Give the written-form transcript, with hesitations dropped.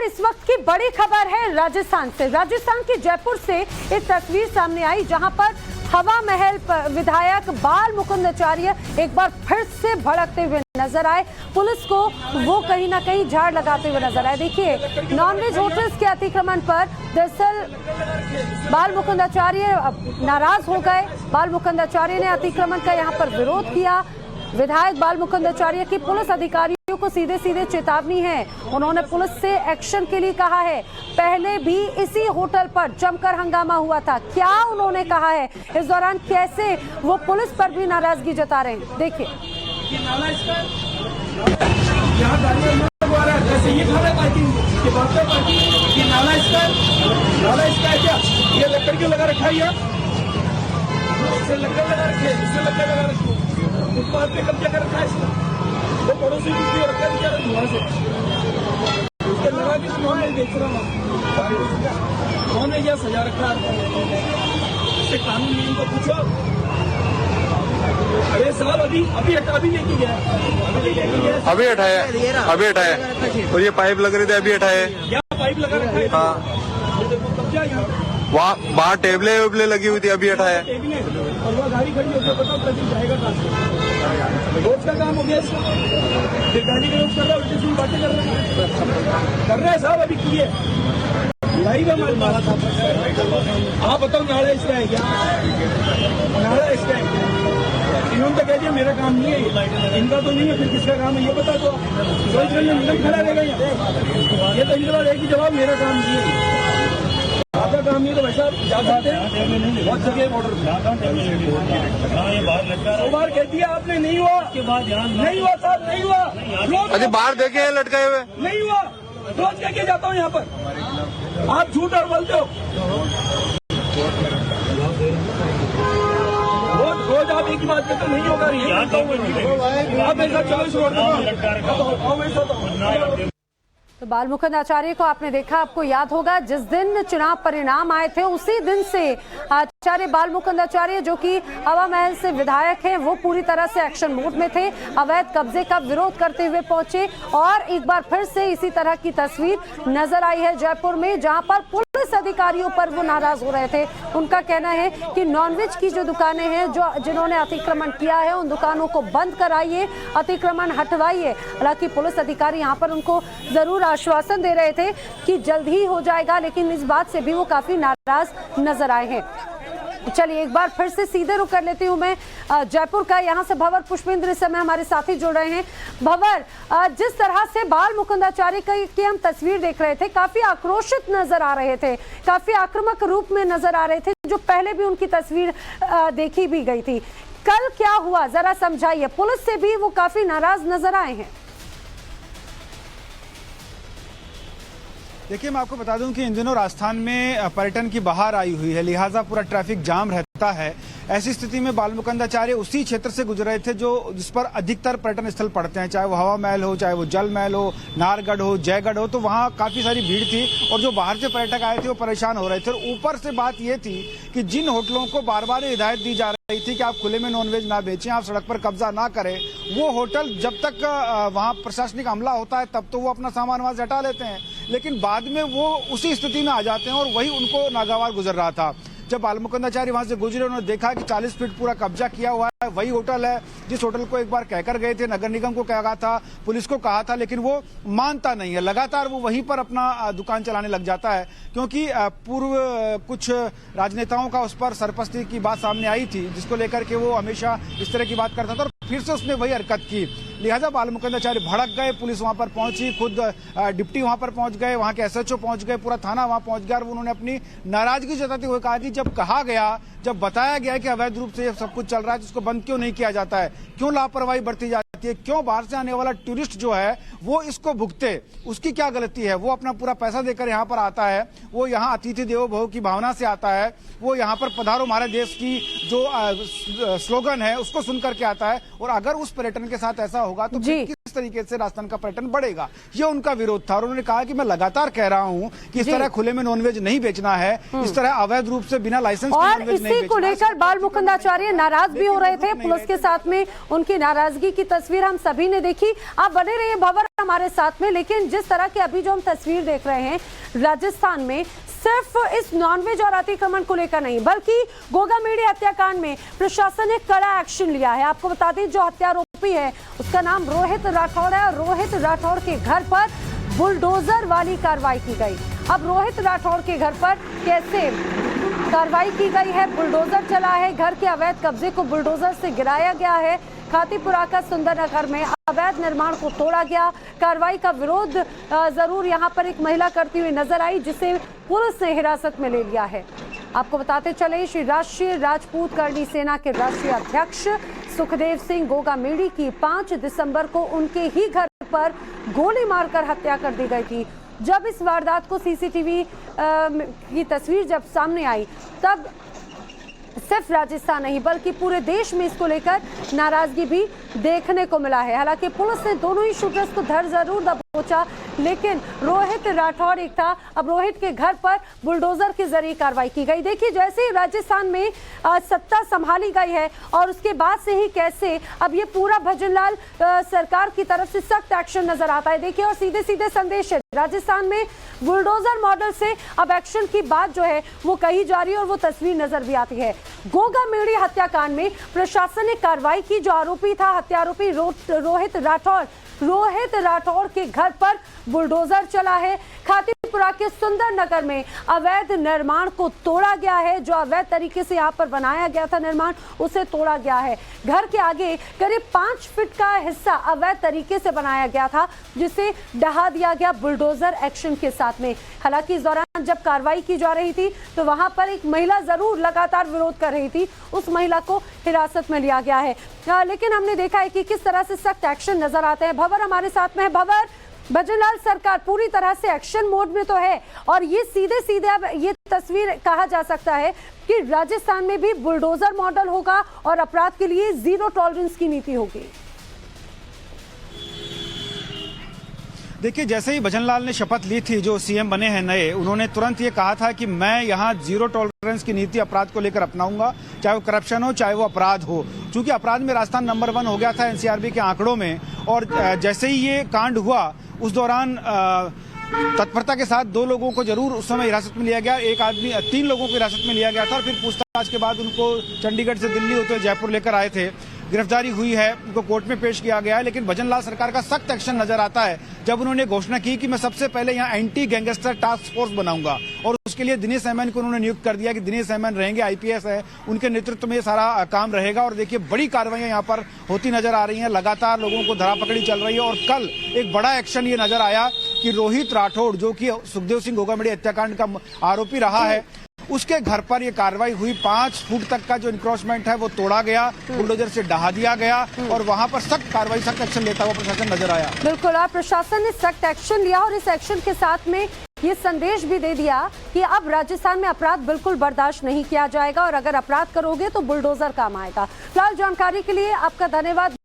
इस वक्त की बड़ी खबर है राजस्थान से। राजस्थान के जयपुर से एक तस्वीर सामने आई जहां पर हवा महल विधायक बाल मुकुंदाचार्य एक बार फिर से भड़कते हुए नजर आए। पुलिस को वो कहीं ना कहीं झाड़ लगाते हुए नजर आए। देखिए, नॉनवेज होटल्स के अतिक्रमण पर दरअसल बाल मुकुंदाचार्य नाराज हो गए। बाल मुकुंदाचार्य ने अतिक्रमण का यहां पर विरोध किया। विधायक बाल मुकुंदाचार्य की पुलिस अधिकारियों को सीधे सीधे चेतावनी है। उन्होंने पुलिस से एक्शन के लिए कहा है। पहले भी इसी होटल पर जमकर हंगामा हुआ था। क्या उन्होंने कहा है, इस दौरान कैसे वो पुलिस पर भी नाराजगी जता रहे हैं, देखिए। ये लकड़ क्यों लगा रखा है? इससे लकड़ लगा रखी है, इससे लकड़ लगा रखी है। फुटपाथ पे कब्जा कर रखा है इसका। वो पड़ोसी भी रखा है बेचारा धुआं से। उसके लगा के नॉन वेज बेच रहा हूँ। नॉन वेज यहाँ सजा रखा है। इससे कानून नियम को पूछो। अरे साहब अभी लेके गया, अभी हटाया और ये पाइप लग रही थी, अभी हटाया। यहाँ पाइप लगा रखा है। हाँ, कब्जा यहाँ वहाँ बाहर टेबलें वेबलें लगी हुई थी, अभी हटाया। और वहाँ गाड़ी खड़ी होती है, बताओ कभी जाएगा कहाँ से? रोज का काम हो गया इसका। फिर गाड़ी का यूज कर रहा है, उल्टी सीधी बातें कर रहे हैं साहब। अभी किए लाइव है मारा था। आप बताओ नाड़ा इसका है क्या? नाड़ा इसका है क्या? इन्होंने तो कह दिया मेरा काम नहीं है, इनका तो नहीं है, फिर किसका काम है ये बता दो। निगम खड़ा रहेगा यहाँ। ये तो इनका रहेगी जवाब, मेरा काम नहीं है, आपका काम नहीं। तो वैसा बहुत जगह ऑर्डर दो बार कह दिया आपने, नहीं हुआ। नहीं हुआ साहब, नहीं हुआ। अरे बाहर देखे लटकाए हुए, नहीं हुआ। रोज कह के जाता हूँ यहाँ पर, आप झूठ और बोलते हो। रोज आप एक ही बात करते, नहीं होगा। आप ऐसा चलो तो बाल मुकुंदाचार्य को आपने देखा, आपको याद होगा जिस दिन चुनाव परिणाम आए थे उसी दिन से आचार्य बाल मुकुंदाचार्य जो कि हवा महल से विधायक हैं, वो पूरी तरह से एक्शन मोड में थे। अवैध कब्जे का विरोध करते हुए पहुंचे और एक बार फिर से इसी तरह की तस्वीर नजर आई है जयपुर में, जहां पर पुलिस अधिकारियों पर वो नाराज हो रहे थे। उनका कहना है कि नॉनवेज की जो दुकानें हैं, जिन्होंने अतिक्रमण किया है, उन दुकानों को बंद कराइए, अतिक्रमण हटवाइए। हालांकि पुलिस अधिकारी यहाँ पर उनको जरूर आश्वासन दे रहे थे कि जल्द ही हो जाएगा, लेकिन इस बात से भी वो काफी नाराज नजर आए हैं। चलिए एक बार फिर से सीधे रुक कर लेती हूँ मैं जयपुर का। यहाँ से भंवर पुष्पेंद्र इस समय हमारे साथी जुड़ रहे हैं। भंवर, जिस तरह से बाल मुकुंदाचार्य की हम तस्वीर देख रहे थे, काफी आक्रोशित नजर आ रहे थे, काफी आक्रामक रूप में नजर आ रहे थे, जो पहले भी उनकी तस्वीर देखी भी गई थी। कल क्या हुआ जरा समझाइए। पुलिस से भी वो काफी नाराज नजर आए हैं। देखिए, मैं आपको बता दूं कि इन दिनों राजस्थान में पर्यटन की बहार आई हुई है, लिहाजा पूरा ट्रैफिक जाम रहता है। ऐसी स्थिति में बाल मुकुंदाचार्य उसी क्षेत्र से गुजर रहे थे जिस पर अधिकतर पर्यटन स्थल पड़ते हैं, चाहे वो हवा महल हो, चाहे वो जल महल हो, नाहरगढ़ हो, जयगढ़ हो। तो वहाँ काफी सारी भीड़ थी और जो बाहर से पर्यटक आए थे वो परेशान हो रहे थे। और ऊपर से बात ये थी कि जिन होटलों को बार बार हिदायत दी जा रही थी कि आप खुले में नॉनवेज ना बेचें, आप सड़क पर कब्जा ना करें, वो होटल जब तक वहाँ प्रशासनिक हमला होता है तब तो वो अपना सामान वहां से हटा लेते हैं, लेकिन बाद में वो उसी स्थिति में आ जाते हैं। और वही उनको नागवार गुजर रहा था। जब बाल मुकुंदाचार्य वहां से गुजरे, उन्होंने देखा कि 40 फीट पूरा कब्जा किया हुआ है। वही होटल है जिस होटल को एक बार कहकर गए थे, नगर निगम को कहा था, पुलिस को कहा था, लेकिन वो मानता नहीं है। लगातार वो वहीं पर अपना दुकान चलाने लग जाता है, क्योंकि पूर्व कुछ राजनेताओं का उस पर सरपस्ती की बात सामने आई थी, जिसको लेकर के वो हमेशा इस तरह की बात करता था। और फिर से उसने वही हरकत की, लिहाजा बाल मुकुंदाचार्य भड़क गए। पुलिस वहां पर पहुंची, खुद डिप्टी वहां पर पहुंच गए, वहां के एसएचओ पहुंच गए, पूरा थाना वहां पहुंच गया। और उन्होंने अपनी नाराजगी जताते हुए कहा कि जब कहा गया, जब बताया गया कि अवैध रूप से ये सब कुछ चल रहा है, जिसको बंद क्यों नहीं किया जाता है, क्यों लापरवाही बरती जाती है, क्यों बाहर से आने वाला टूरिस्ट जो है वो इसको भुगते, उसकी क्या गलती है? वो अपना पूरा पैसा देकर यहाँ पर आता है, वो यहाँ अतिथि देवो भव की भावना से आता है, वो यहाँ पर पधारो हमारे देश की जो स्लोगन है उसको सुनकर के आता है। और अगर उस पर्यटन के साथ ऐसा होगा तो इस तरीके से राजस्थान का पर्यटन बढ़ेगा। ये उनका विरोध था और उन्होंने कहा कि मैं लगातार कह रहा हूं कि इस तरह खुले में नॉनवेज नहीं बेचना है, इस तरह अवैध रूप से बिना लाइसेंस के और नॉनवेज नहीं इसी को बेचना। लेकर बाल मुकुंद आचार्य नाराज भी हो रहे थे। पुलिस के साथ में उनकी नाराजगी की तस्वीर हम सभी ने देखी। आप बने रहिए भवर हमारे साथ में। लेकिन जिस तरह की अभी जो हम तस्वीर देख रहे हैं राजस्थान में, सिर्फ इस नॉनवेज और अतिक्रमण को लेकर नहीं बल्कि गोगामेडी हत्याकांड में प्रशासन ने कड़ा एक्शन लिया है। आपको बता दें जो हत्यारोपी है उसका नाम रोहित राठौड़ है और रोहित राठौड़ के घर पर बुलडोजर वाली कार्रवाई की गई। अब रोहित राठौड़ के घर पर कैसे कार्रवाई की गई है, बुलडोजर चला है, घर के अवैध कब्जे को बुलडोजर से गिराया गया है। खातीपुरा का सुंदरनगर में अवैध निर्माण को तोड़ा गया। कार्रवाई का विरोध जरूर यहां पर एक महिला करती हुई नजर आई जिसे पुलिस ने हिरासत में ले लिया है। आपको बताते चले श्री राष्ट्रीय राजपूत करनी सेना के राष्ट्रीय अध्यक्ष सुखदेव सिंह गोगामेडी की 5 दिसंबर को उनके ही घर पर गोली मारकर हत्या कर दी गई थी। जब इस वारदात को सीसीटीवी की तस्वीर जब सामने आई तब सिर्फ राजस्थान नहीं बल्कि पूरे देश में इसको लेकर नाराजगी भी देखने को मिला है। हालांकि पुलिस ने दोनों ही शूटर्स को धर जरूर दबोचा, लेकिन रोहित राठौड़ एक था। अब रोहित के घर पर बुलडोजर के जरिए कार्रवाई की गई। देखिए जैसे ही राजस्थान में सत्ता संभाली गई है और उसके बाद से ही कैसे अब ये पूरा भजनलाल सरकार की तरफ से सख्त एक्शन नजर आता है। देखिए और सीधे सीधे संदेश है राजस्थान में बुलडोजर मॉडल से अब एक्शन की बात जो है वो कही जा रही है और वो तस्वीर नजर भी आती है। गोगामेडी हत्याकांड में प्रशासन ने कार्रवाई की। जो आरोपी था हत्यारोपी रोहित राठौड़ के घर पर बुलडोजर चला है। खातीपुरा के सुंदरनगर में अवैध निर्माण को तोड़ा गया है। जो अवैध तरीके से यहाँ पर बनाया गया था निर्माण उसे तोड़ा गया है। घर के आगे करीब 5 फीट का हिस्सा अवैध तरीके से बनाया गया था जिसे ढहा दिया गया बुलडोजर एक्शन के साथ में। हालांकि इस दौरान जब कार्रवाई की जा रही थी तो वहां पर एक महिला जरूर लगातार विरोध कर रही थी, उस महिला को हिरासत में लिया गया है। लेकिन हमने देखा है कि किस तरह से सख्त एक्शन नजर आते हैं। भवर हमारे साथ में है। भवर, भजनलाल सरकार पूरी तरह से एक्शन मोड में तो है और ये सीधे सीधे अब ये तस्वीर कहा जा सकता है कि राजस्थान में भी बुलडोजर मॉडल होगा और अपराध के लिए जीरो टॉलरेंस की नीति होगी। देखिए जैसे ही भजनलाल ने शपथ ली थी, जो सीएम बने हैं नए, उन्होंने तुरंत ये कहा था कि मैं यहाँ जीरो टॉलरेंस की नीति अपराध को लेकर अपनाऊंगा, चाहे वो करप्शन हो चाहे वो अपराध हो। क्योंकि अपराध में राजस्थान नंबर 1 हो गया था एनसीआरबी के आंकड़ों में। और जैसे ही ये कांड हुआ उस दौरान तत्परता के साथ 2 लोगों को जरूर उस समय हिरासत में लिया गया। 3 लोगों को हिरासत में लिया गया था और फिर पूछताछ के बाद उनको चंडीगढ़ से दिल्ली होते हुए जयपुर लेकर आए थे। गिरफ्तारी हुई है, उनको कोर्ट में पेश किया गया है। लेकिन भजनलाल सरकार का सख्त एक्शन नजर आता है जब उन्होंने घोषणा की कि मैं सबसे पहले यहाँ एंटी गैंगस्टर टास्क फोर्स बनाऊंगा और उसके लिए दिनेश एमएन को उन्होंने नियुक्त कर दिया कि दिनेश एमएन रहेंगे, आईपीएस है, उनके नेतृत्व में ये सारा काम रहेगा। और देखिए बड़ी कार्रवाइयां यहाँ पर होती नजर आ रही हैं, लगातार लोगों को धरा पकड़ी चल रही है। और कल एक बड़ा एक्शन ये नजर आया कि रोहित राठौड़ जो कि सुखदेव सिंह गोगामेडी हत्याकांड का आरोपी रहा है, उसके घर पर यह कार्रवाई हुई। 5 फुट तक का जो इंक्रोचमेंट है वो तोड़ा गया, बुलडोजर से ढहा दिया गया और वहां पर सख्त कार्रवाई, सख्त एक्शन लेता हुआ प्रशासन नजर आया। बिल्कुल, आप प्रशासन ने सख्त एक्शन लिया और इस एक्शन के साथ में ये संदेश भी दे दिया कि अब राजस्थान में अपराध बिल्कुल बर्दाश्त नहीं किया जाएगा और अगर अपराध करोगे तो बुलडोजर काम आएगा। फिलहाल जानकारी के लिए आपका धन्यवाद।